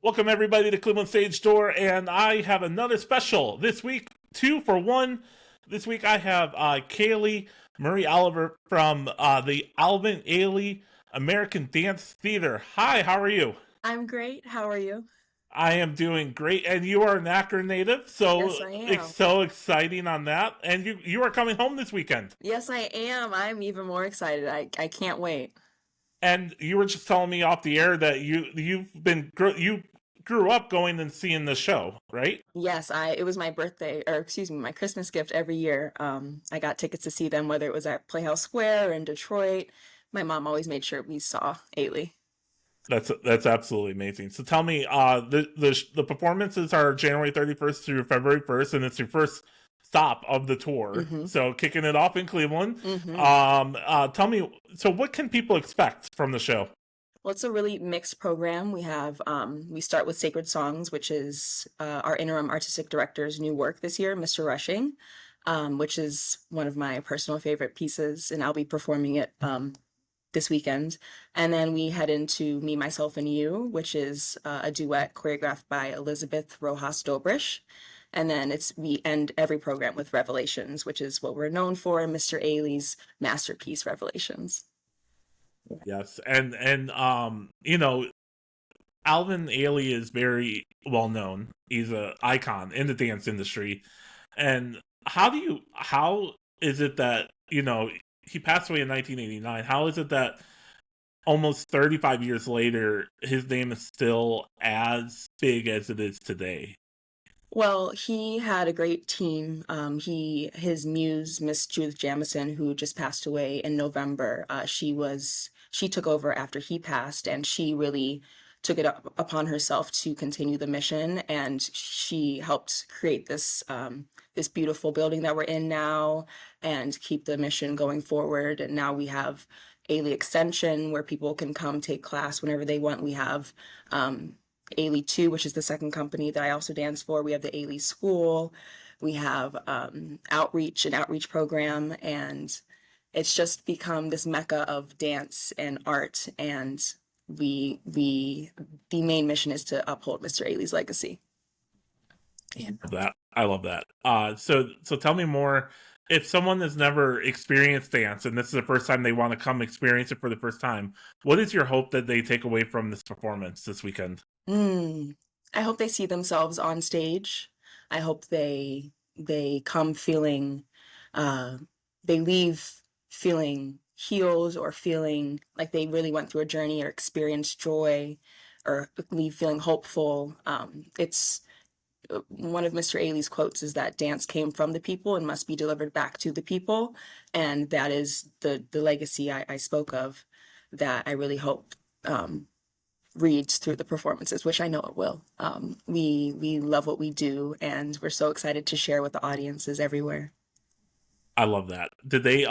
Welcome everybody to Cleveland Stage Door, and I have another special this week, 2 for 1. This week I have Kaylee Murray Oliver from the Alvin Ailey American Dance Theater. Hi, how are you? I'm great. How are you? I am doing great, and you are an Akron native, so Yes, I it's am. so exciting on that. And you are coming home this weekend, Yes, I am. I'm even more excited. I can't wait. and you were just telling me off the air that you grew up going and seeing the show, right? Yes, I it was my birthday, or excuse me, my Christmas gift every year. I got tickets to see them, whether it was at Playhouse Square or in Detroit. My mom always made sure we saw Ailey. That's absolutely amazing. So tell me, the performances are January 31st through February 1st, and it's your first stop of the tour. Mm-hmm. So kicking it off in Cleveland. Mm-hmm. Tell me, so what can people expect from the show? Well, it's a really mixed program. We start with Sacred Songs, which is our interim artistic director's new work this year, Mr. Rushing, which is one of my personal favorite pieces, and I'll be performing it this weekend. And then we head into Me, Myself, and You, which is a duet choreographed by Elizabeth Rojas Dobrish. And then we end every program with Revelations, which is what we're known for, Mr. Ailey's masterpiece, Revelations. Yes, and Alvin Ailey is very well known. He's an icon in the dance industry. And how is it that he passed away in 1989? How is it that almost 35 years later, his name is still as big as it is today? Well, he had a great team. His muse, Miss Judith Jamison, who just passed away in November. She took over after he passed, and she really took it upon herself to continue the mission. And she helped create this beautiful building that we're in now, and keep the mission going forward. And now we have Ailey Extension, where people can come take class whenever they want. We have Ailey 2, which is the second company that I also dance for. We have the Ailey School. We have an outreach program, and it's just become this mecca of dance and art. And the main mission is to uphold Mr. Ailey's legacy. Yeah. I love that. So tell me more. If someone has never experienced dance and this is the first time they want to come experience it for the first time, what is your hope that they take away from this performance this weekend? Mm. I hope they see themselves on stage. I hope they come feeling uh, they leave feeling healed, or feeling like they really went through a journey or experienced joy, or leave feeling hopeful. It's One of Mr. Ailey's quotes is that dance came from the people and must be delivered back to the people, and that is the legacy I spoke of, that I really hope reads through the performances, which I know it will. We love what we do, and we're so excited to share with the audiences everywhere. I love that. Did they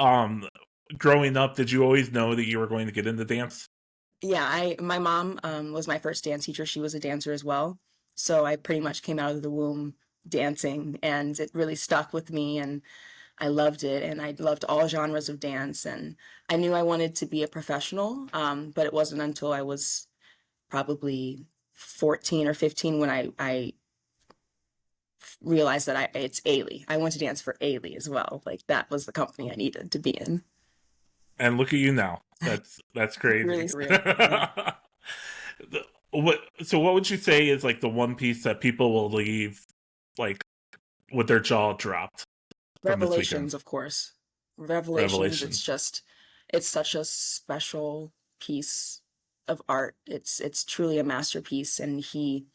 growing up, did you always know that you were going to get into dance? Yeah, I my mom was my first dance teacher. She was a dancer as well, so I pretty much came out of the womb dancing, and it really stuck with me, and I loved it, and I loved all genres of dance, and I knew I wanted to be a professional, but it wasn't until I was probably 14 or 15 when I realized that it's Ailey. I went to dance for Ailey as well. Like, that was the company I needed to be in. And look at you now. That's Really crazy. surreal. Yeah. What would you say is like the one piece that people will leave like with their jaw dropped from this weekend? Revelations, of course. Revelations, Revelation. it's such a special piece of art. It's truly a masterpiece, and he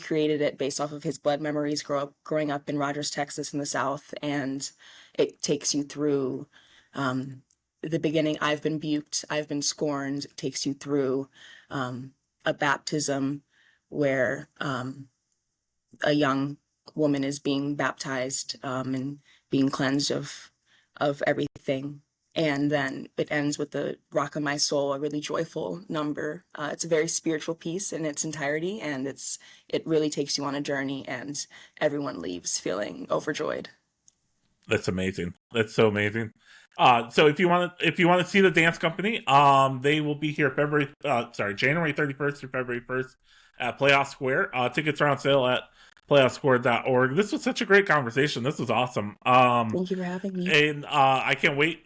created it based off of his blood memories growing up in Rogers, Texas in the South, and it takes you through the beginning. I've been buked, I've been scorned. It takes you through a baptism where a young woman is being baptized, and being cleansed of everything. And then it ends with the Rock of My Soul, a really joyful number. It's a very spiritual piece in its entirety, and it really takes you on a journey, and everyone leaves feeling overjoyed. That's amazing. That's so amazing. So if you want to see the dance company, they will be here January 31st through February 1st at Playoff Square. Tickets are on sale at playoffsquare.org. This was such a great conversation. This was awesome. Thank you for having me. And I can't wait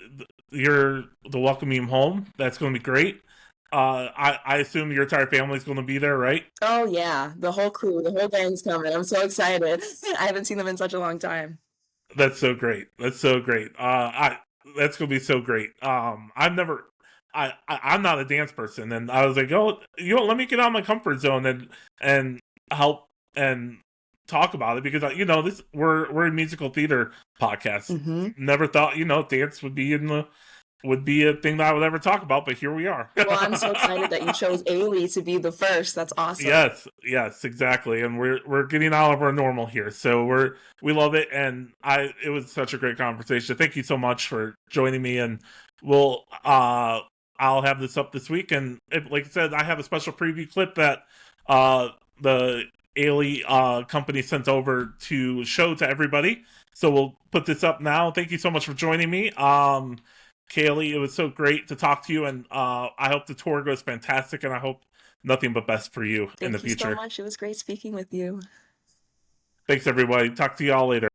to welcome you home. That's going to be great. I assume your entire family's going to be there, right? Oh yeah, the whole crew, the whole gang's coming. I'm so excited. I haven't seen them in such a long time. That's so great. That's so great. That's gonna be so great. I've never, I'm not a dance person, and I was like, oh, let me get out of my comfort zone and help and talk about it because we're a musical theater podcast. Mm-hmm. Never thought dance would be a thing that I would ever talk about, but here we are. Well, I'm so excited that you chose Ailey to be the first. That's awesome. Yes, exactly. And we're getting out of our normal here. So we love it, and it was such a great conversation. Thank you so much for joining me, and I'll have this up this week, and like I said, I have a special preview clip that the Ailey company sent over to show to everybody. So we'll put this up now. Thank you so much for joining me. Kaylee, it was so great to talk to you, and I hope the tour goes fantastic, and I hope nothing but best for you in the future. Thank you so much. It was great speaking with you. Thanks, everybody. Talk to y'all later.